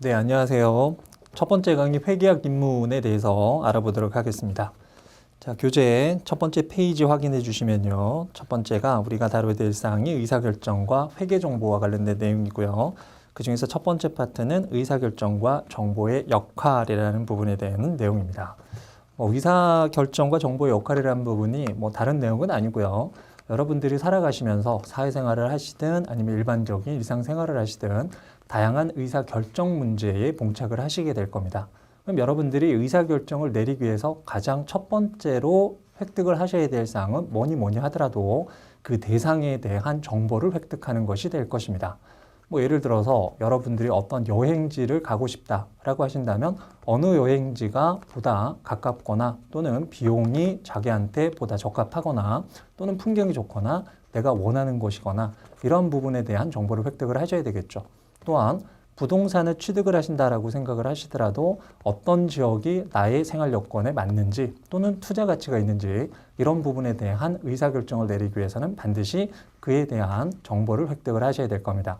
네, 안녕하세요. 첫 번째 강의 회계학 입문에 대해서 알아보도록 하겠습니다. 자, 교재 첫 번째 페이지 확인해 주시면요. 첫 번째가 우리가 다뤄야 될 사항이 의사결정과 회계 정보와 관련된 내용이고요. 그 중에서 첫 번째 파트는 의사결정과 정보의 역할이라는 부분에 대한 내용입니다. 의사결정과 정보의 역할이라는 부분이 다른 내용은 아니고요. 여러분들이 살아가시면서 사회생활을 하시든 아니면 일반적인 일상생활을 하시든 다양한 의사결정 문제에 봉착을 하시게 될 겁니다. 그럼 여러분들이 의사결정을 내리기 위해서 가장 첫 번째로 획득을 하셔야 될 사항은 뭐니 하더라도 그 대상에 대한 정보를 획득하는 것이 될 것입니다. 예를 들어서 여러분들이 어떤 여행지를 가고 싶다라고 하신다면 어느 여행지가 보다 가깝거나 또는 비용이 자기한테 보다 적합하거나 또는 풍경이 좋거나 내가 원하는 것이거나 이런 부분에 대한 정보를 획득을 하셔야 되겠죠. 또한 부동산을 취득을 하신다라고 생각을 하시더라도 어떤 지역이 나의 생활 여건에 맞는지 또는 투자 가치가 있는지 이런 부분에 대한 의사결정을 내리기 위해서는 반드시 그에 대한 정보를 획득을 하셔야 될 겁니다.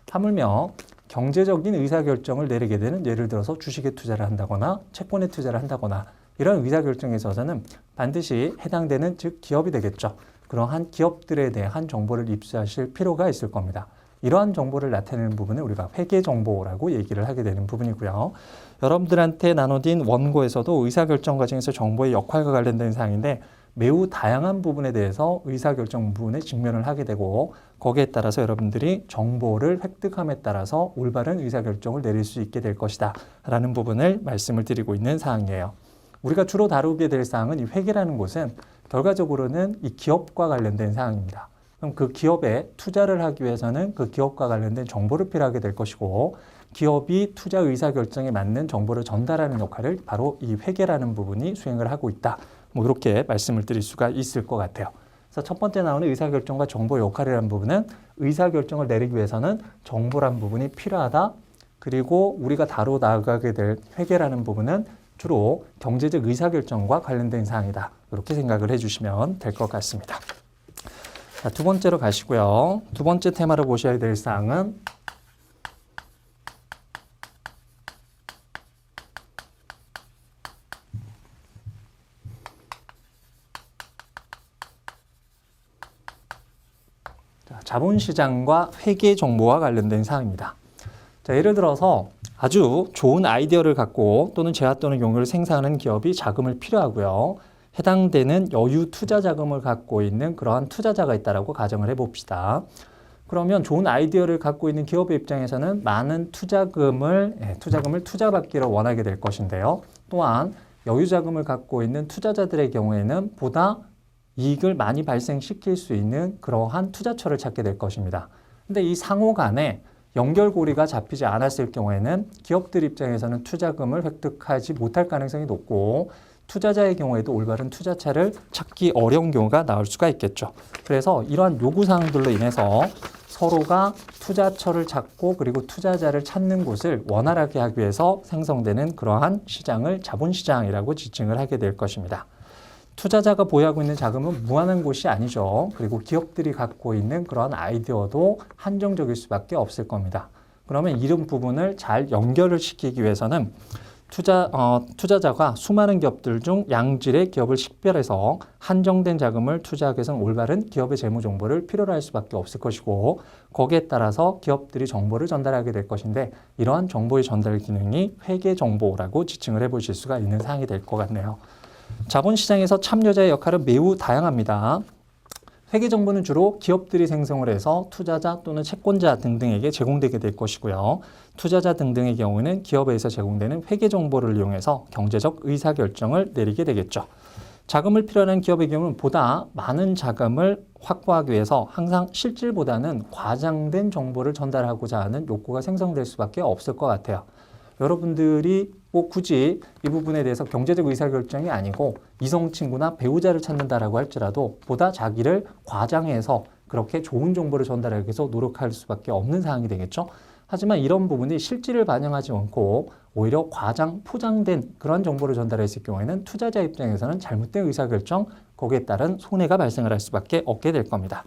하물며 경제적인 의사결정을 내리게 되는 예를 들어서 주식에 투자를 한다거나 채권에 투자를 한다거나 이런 의사결정에 있어서는 반드시 해당되는 즉 기업이 되겠죠. 그러한 기업들에 대한 정보를 입수하실 필요가 있을 겁니다. 이러한 정보를 나타내는 부분을 우리가 회계정보라고 얘기를 하게 되는 부분이고요. 여러분들한테 나눠진 원고에서도 의사결정 과정에서 정보의 역할과 관련된 사항인데 매우 다양한 부분에 대해서 의사결정 부분에 직면을 하게 되고 거기에 따라서 여러분들이 정보를 획득함에 따라서 올바른 의사결정을 내릴 수 있게 될 것이다 라는 부분을 말씀을 드리고 있는 사항이에요. 우리가 주로 다루게 될 사항은 이 회계라는 곳은 결과적으로는 이 기업과 관련된 사항입니다. 그럼 그 기업에 투자를 하기 위해서는 그 기업과 관련된 정보를 필요하게 될 것이고 기업이 투자 의사결정에 맞는 정보를 전달하는 역할을 바로 이 회계라는 부분이 수행을 하고 있다. 이렇게 말씀을 드릴 수가 있을 것 같아요. 그래서 첫 번째 나오는 의사결정과 정보의 역할이라는 부분은 의사결정을 내리기 위해서는 정보라는 부분이 필요하다. 그리고 우리가 다뤄 나가게 될 회계라는 부분은 주로 경제적 의사결정과 관련된 사항이다. 이렇게 생각을 해주시면 될 것 같습니다. 자, 두 번째로 가시고요. 두 번째 테마로 보셔야 될 사항은 자본시장과 회계 정보와 관련된 사항입니다. 자, 예를 들어서 아주 좋은 아이디어를 갖고 또는 재화 또는 용어를 생산하는 기업이 자금을 필요하고요. 해당되는 여유 투자 자금을 갖고 있는 그러한 투자자가 있다라고 가정을 해봅시다. 그러면 좋은 아이디어를 갖고 있는 기업의 입장에서는 많은 투자금을 투자받기를 원하게 될 것인데요. 또한 여유 자금을 갖고 있는 투자자들의 경우에는 보다 이익을 많이 발생시킬 수 있는 그러한 투자처를 찾게 될 것입니다. 근데 이 상호 간에 연결고리가 잡히지 않았을 경우에는 기업들 입장에서는 투자금을 획득하지 못할 가능성이 높고 투자자의 경우에도 올바른 투자처를 찾기 어려운 경우가 나올 수가 있겠죠. 그래서 이러한 요구사항들로 인해서 서로가 투자처를 찾고 그리고 투자자를 찾는 곳을 원활하게 하기 위해서 생성되는 그러한 시장을 자본시장이라고 지칭을 하게 될 것입니다. 투자자가 보유하고 있는 자금은 무한한 곳이 아니죠. 그리고 기업들이 갖고 있는 그런 아이디어도 한정적일 수밖에 없을 겁니다. 그러면 이런 부분을 잘 연결을 시키기 위해서는 투자자가 수많은 기업들 중 양질의 기업을 식별해서 한정된 자금을 투자하기 위해서는 올바른 기업의 재무 정보를 필요로 할 수밖에 없을 것이고 거기에 따라서 기업들이 정보를 전달하게 될 것인데 이러한 정보의 전달 기능이 회계 정보라고 지칭을 해보실 수가 있는 사항이 될 것 같네요. 자본시장에서 참여자의 역할은 매우 다양합니다. 회계 정보는 주로 기업들이 생성을 해서 투자자 또는 채권자 등등에게 제공되게 될 것이고요. 투자자 등등의 경우는 기업에서 제공되는 회계 정보를 이용해서 경제적 의사결정을 내리게 되겠죠. 자금을 필요로 하는 기업의 경우는 보다 많은 자금을 확보하기 위해서 항상 실질보다는 과장된 정보를 전달하고자 하는 욕구가 생성될 수밖에 없을 것 같아요. 여러분들이 굳이 이 부분에 대해서 경제적 의사결정이 아니고 이성 친구나 배우자를 찾는다라고 할지라도 보다 자기를 과장해서 그렇게 좋은 정보를 전달하기 위해서 노력할 수밖에 없는 상황이 되겠죠. 하지만 이런 부분이 실질을 반영하지 않고 오히려 과장, 포장된 그런 정보를 전달했을 경우에는 투자자 입장에서는 잘못된 의사결정, 거기에 따른 손해가 발생을 할 수밖에 없게 될 겁니다.